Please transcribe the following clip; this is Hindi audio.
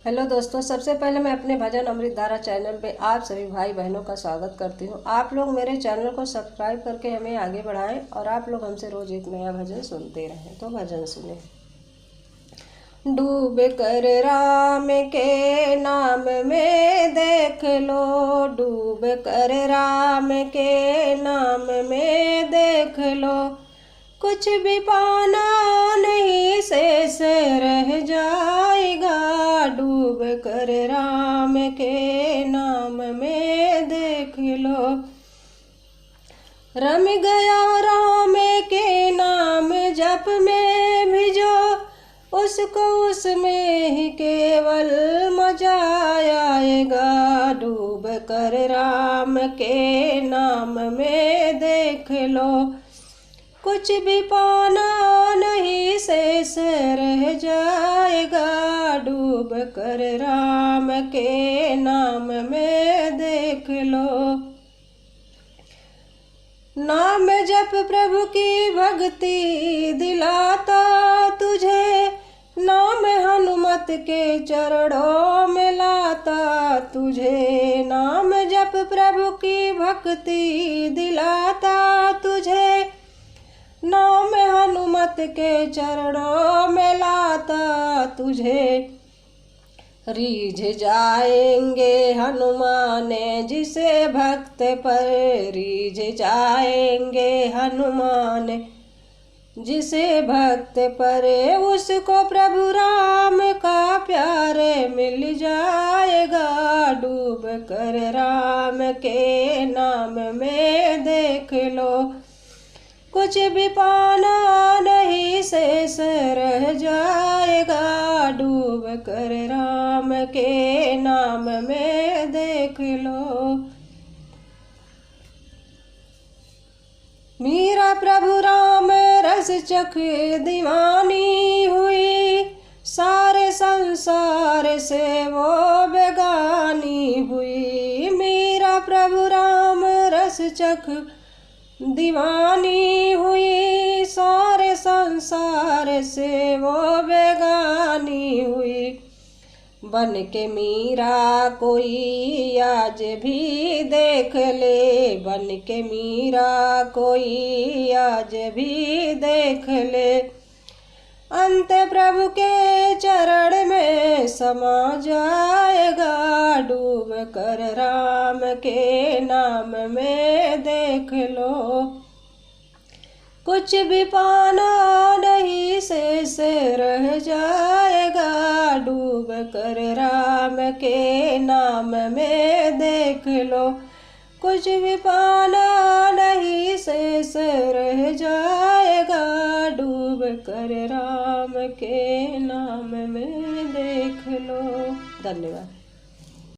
हेलो दोस्तों, सबसे पहले मैं अपने भजन अमृत धारा चैनल पे आप सभी भाई बहनों का स्वागत करती हूँ। आप लोग मेरे चैनल को सब्सक्राइब करके हमें आगे बढ़ाएं और आप लोग हमसे रोज एक नया भजन सुनते रहें। तो भजन सुने। डूब कर राम के नाम में देख लो, डूब कर राम के नाम में देख लो, कुछ भी पाना नहीं शेष रह जाएगा। डूब कर राम के नाम में देख लो, रम गया राम के नाम जप में भी जो, उसको उसमें ही केवल मजा आएगा। डूब कर राम के नाम में देख लो, कुछ भी पाना नहीं शेष रह जाएगा। डूब कर राम के नाम में देख लो, नाम जप प्रभु की भक्ति दिलाता तुझे, नाम हनुमत के चरणों में लाता तुझे। नाम जप प्रभु की भक्ति दिलाता तुझे, नाम हनुमत के चरणों में लाता तुझे। रीझ जाएंगे हनुमान जिसे भक्त पर, रीझ जाएंगे हनुमान जिसे भक्त पर, उसको प्रभु राम का प्यार मिल जाएगा। डूब कर राम के नाम में देख लो, कुछ भी पाना नहीं शेष रह जाएगा। डूब कर राम के नाम में देख लो। मीरा प्रभु राम रस चख दीवानी हुई, सारे संसार से वो बेगानी हुई। मीरा प्रभु राम रस चख दीवानी हुई, सारे संसार से वो बेगानी हुई। बन के मीरा कोई आज भी देख ले, बन के मीरा कोई आज भी देख ले, अंत प्रभु के चरण में समा जाएगा। डूब कर राम के नाम में देख लो, कुछ भी पाना नहीं शेष रह जाएगा। डूब कर राम के नाम में देख लो, कुछ भी पाना नहीं शेष रह जाएगा। डूब कर राम के नाम में देख लो। धन्यवाद।